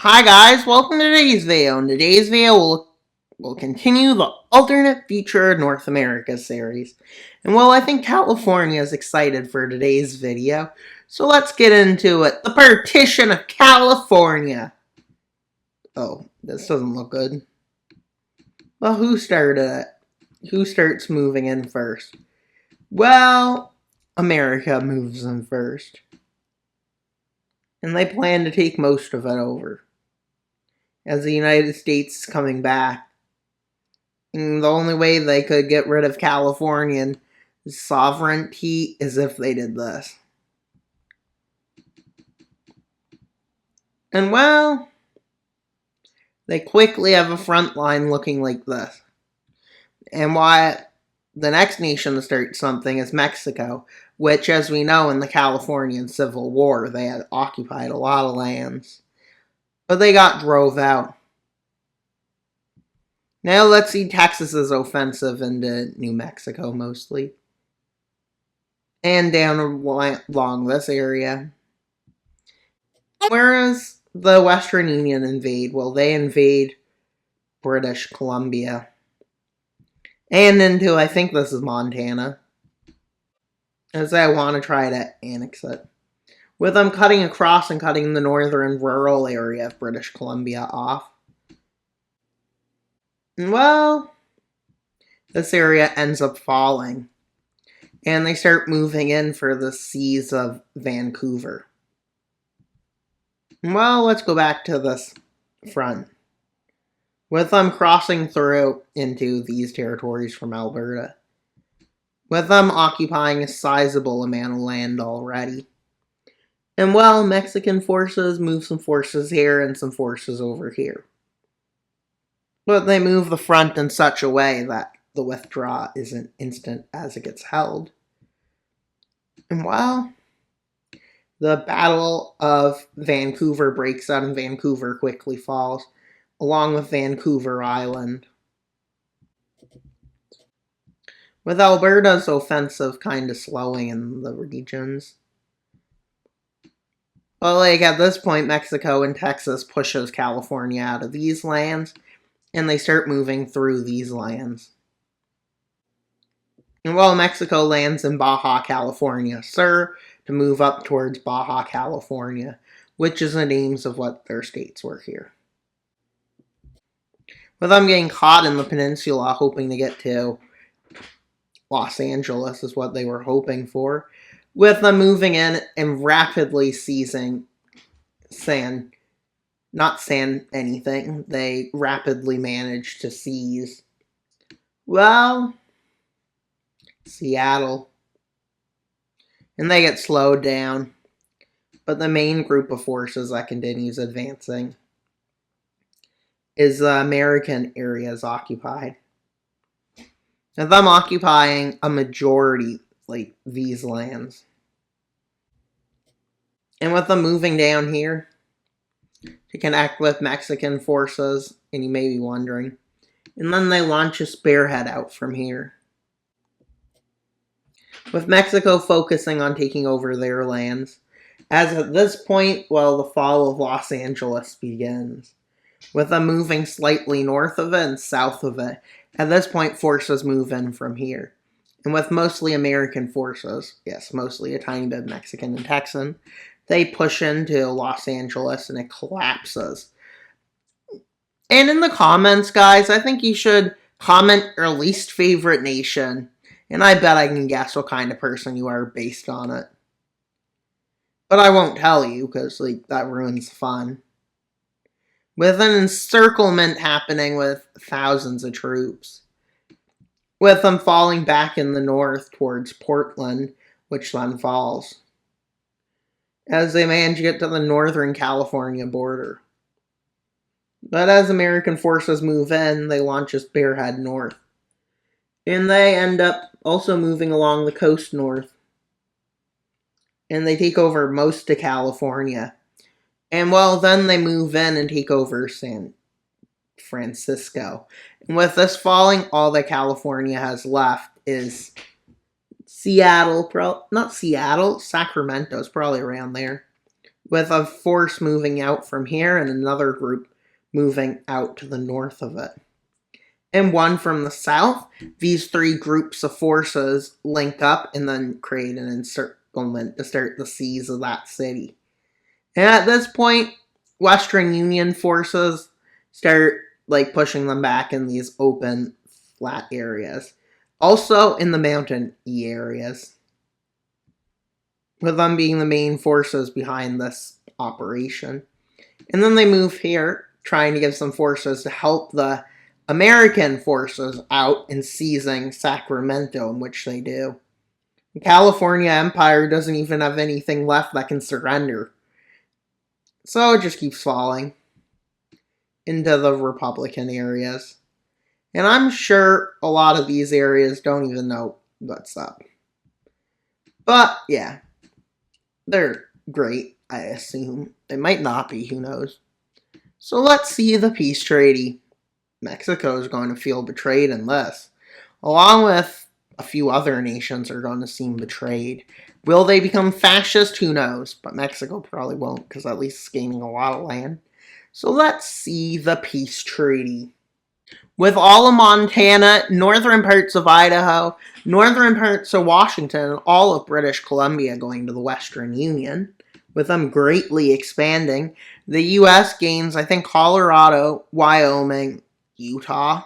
Hi guys, welcome to today's video. In today's video, we'll continue the Alternate Future North America series. And well, I think California is excited for today's video, so let's get into it. The Partition of California. Oh, this doesn't look good. Well, who started it? Who starts moving in first? Well, America moves in first. And they plan to take most of it over, as the United States is coming back. And the only way they could get rid of Californian sovereignty is if they did this. And well, they quickly have a front line looking like this. And why the next nation to start something is Mexico, which, as we know, in the Californian Civil War, they had occupied a lot of lands, but they got drove out. Now let's see Texas's offensive into New Mexico mostly, and down along this area. Whereas the Western Union invade, well, they invade British Columbia, and into, I think this is Montana, as I want to try to annex it, with them cutting across and cutting the northern rural area of British Columbia off. Well, this area ends up falling, and they start moving in for the seas of Vancouver. Well, let's go back to this front, with them crossing through into these territories from Alberta, with them occupying a sizable amount of land already. And well, Mexican forces move some forces here and some forces over here. But they move the front in such a way that the withdrawal isn't instant as it gets held. And well, the Battle of Vancouver breaks out and Vancouver quickly falls, along with Vancouver Island, with Alberta's offensive kind of slowing in the regions. Well, like at this point, Mexico and Texas pushes California out of these lands, and they start moving through these lands. And while Mexico lands in Baja California Sur to move up towards Baja California, which is the names of what their states were here. With them getting caught in the peninsula, hoping to get to Los Angeles is what they were hoping for, with them moving in and rapidly seizing anything. They rapidly managed to seize, well, Seattle. And they get slowed down. But the main group of forces that continues advancing is the American areas occupied. And them occupying a majority, like these lands. And with them moving down here to connect with Mexican forces, and you may be wondering. And then they launch a spearhead out from here, with Mexico focusing on taking over their lands. As at this point, well, the fall of Los Angeles begins, with them moving slightly north of it and south of it. At this point, forces move in from here. And with mostly American forces, yes, mostly a tiny bit Mexican and Texan, they push into Los Angeles and it collapses. And in the comments, guys, I think you should comment your least favorite nation. And I bet I can guess what kind of person you are based on it. But I won't tell you, because like that ruins the fun. With an encirclement happening with thousands of troops, with them falling back in the north towards Portland, which then falls, as they manage to get to the northern California border. But as American forces move in, they launch a spearhead north. And they end up also moving along the coast north. And they take over most of California. And well, then they move in and take over San Francisco. And with this falling, all that California has left is Seattle, not Seattle, Sacramento's probably around there. with a force moving out from here and another group moving out to the north of it. And one from the south, these three groups of forces link up and then create an encirclement to start the siege of that city. And at this point, Western Union forces start pushing them back in these open, flat areas. Also in the mountain areas, with them being the main forces behind this operation. And then they move here, trying to give some forces to help the American forces out in seizing Sacramento, in which they do. The California Empire doesn't even have anything left that can surrender. So it just keeps falling into the Republican areas. And I'm sure a lot of these areas don't even know what's up. But, yeah. They're great, I assume. They might not be, who knows. So let's see the peace treaty. Mexico is going to feel betrayed in this. Along with a few other nations are going to seem betrayed. Will they become fascist? Who knows? But Mexico probably won't, because at least it's gaining a lot of land. So let's see the peace treaty. With all of Montana, northern parts of Idaho, northern parts of Washington, and all of British Columbia going to the Western Union, with them greatly expanding, the U.S. gains, I think, Colorado, Wyoming, Utah.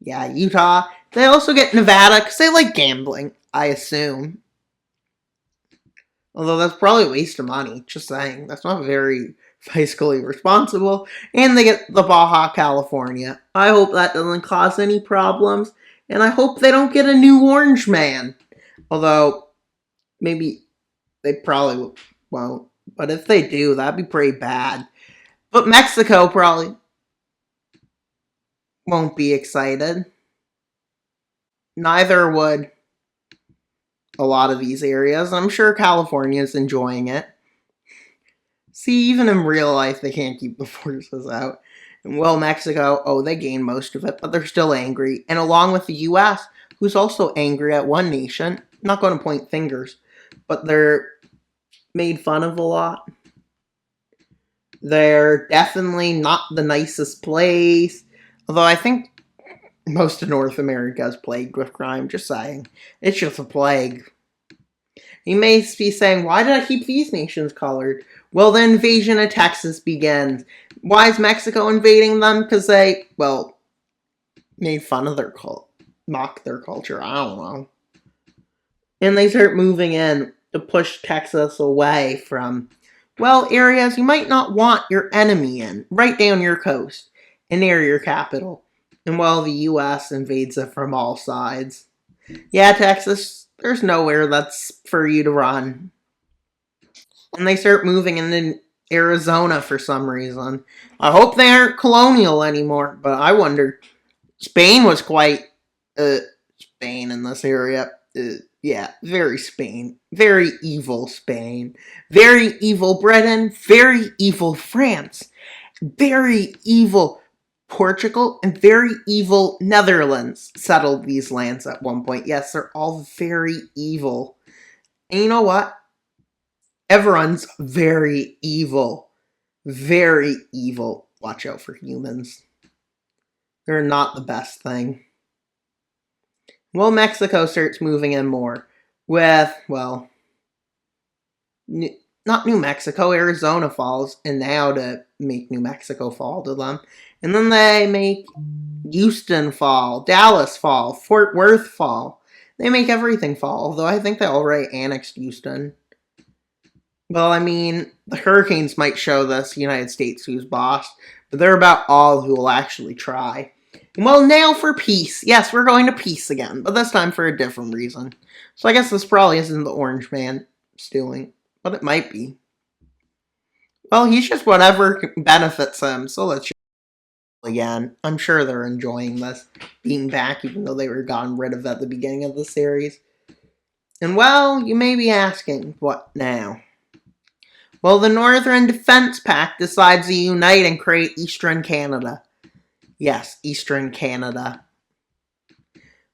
Yeah, Utah. They also get Nevada, because they like gambling, I assume. Although that's probably a waste of money, just saying. That's not very fiscally responsible. And they get the Baja California. I hope that doesn't cause any problems. And I hope they don't get a new Orange Man. Although, maybe they probably won't. But if they do, that'd be pretty bad. But Mexico probably won't be excited. Neither would a lot of these areas. I'm sure California is enjoying it. See, even in real life, they can't keep the forces out. And well, Mexico, they gain most of it, but they're still angry. And along with the U.S., who's also angry at one nation, not going to point fingers, but they're made fun of a lot. They're definitely not the nicest place. Although I think most of North America is plagued with crime, just saying. It's just a plague. You may be saying, why did I keep these nations colored? Well, the invasion of Texas begins. Why is Mexico invading them? Because they, made fun of their cult, mocked their culture. I don't know. And they start moving in to push Texas away from, areas you might not want your enemy in, right down your coast and near your capital. And the U.S. invades it from all sides. Yeah, Texas, there's nowhere that's for you to run. And they start moving into Arizona for some reason. I hope they aren't colonial anymore, but I wonder. Spain was quite Spain in this area. Very Spain. Very evil Spain. Very evil Britain. Very evil France. Very evil Portugal and very evil Netherlands settled these lands at one point. Yes, they're all very evil. And you know what? Everyone's very evil. Very evil. Watch out for humans. They're not the best thing. Well, Mexico starts moving in more with, not New Mexico, Arizona falls, and now to make New Mexico fall to them. And then they make Houston fall, Dallas fall, Fort Worth fall. They make everything fall, although I think they already annexed Houston. Well, the hurricanes might show this United States who's boss, but they're about all who will actually try. Well, now for peace. Yes, we're going to peace again, but this time for a different reason. So I guess this probably isn't the Orange Man doing, but it might be. Well, he's just whatever benefits him, so let's just again. I'm sure they're enjoying this, being back, even though they were gotten rid of at the beginning of the series. And you may be asking, what now? Well, the Northern Defense Pact decides to unite and create Eastern Canada. Yes, Eastern Canada.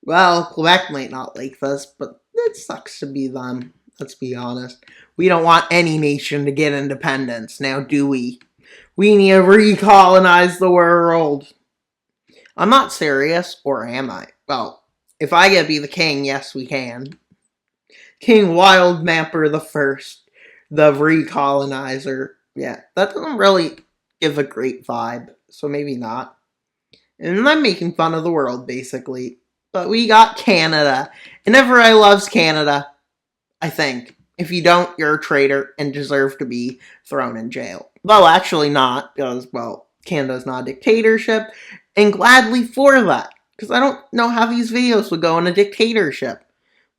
Well, Quebec might not like this, but it sucks to be them. Let's be honest. We don't want any nation to get independence, now do we? We need to recolonize the world. I'm not serious, or am I? Well, if I get to be the king, yes we can. King Wild Mapper the First, the recolonizer. Yeah, that doesn't really give a great vibe, so maybe not. And I'm making fun of the world, basically. But we got Canada, and everybody loves Canada, I think. If you don't, you're a traitor and deserve to be thrown in jail. Well, actually not, because, well, Canada's not a dictatorship, and gladly for that, because I don't know how these videos would go in a dictatorship.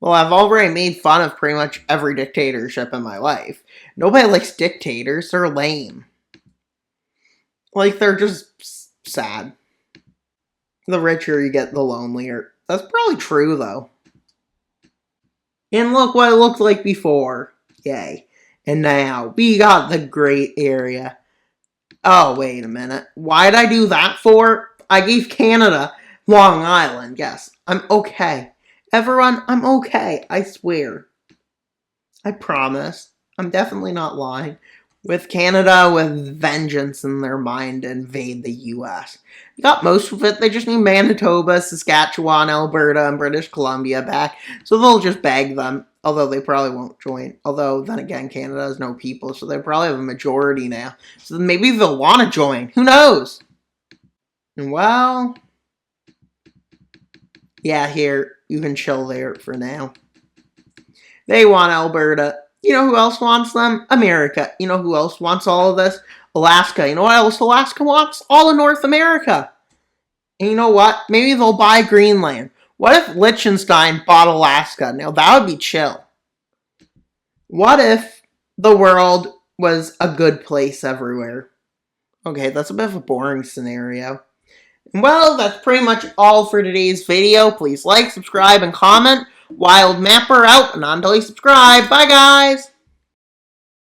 Well, I've already made fun of pretty much every dictatorship in my life. Nobody likes dictators, they're lame. Like, they're just sad. The richer you get, the lonelier. That's probably true, though. And look what it looked like before. Yay. And now, we got the great area. Oh, wait a minute. Why'd I do that for? I gave Canada Long Island. Yes, I'm okay. Everyone, I'm okay. I swear. I promise. I'm definitely not lying. With Canada with vengeance in their mind to invade the US. You got most of it. They just need Manitoba, Saskatchewan, Alberta, and British Columbia back. So they'll just beg them. Although they probably won't join. Although, then again, Canada has no people. So they probably have a majority now. So maybe they'll want to join. Who knows? Well, yeah, here. You can chill there for now. They want Alberta. You know who else wants them? America. You know who else wants all of this? Alaska. You know what else Alaska wants? All of North America. And you know what? Maybe they'll buy Greenland. What if Liechtenstein bought Alaska? Now that would be chill. What if the world was a good place everywhere? Okay, that's a bit of a boring scenario. Well, that's pretty much all for today's video. Please like, subscribe, and comment. Wild Mapper out, and until you subscribe. Bye, guys!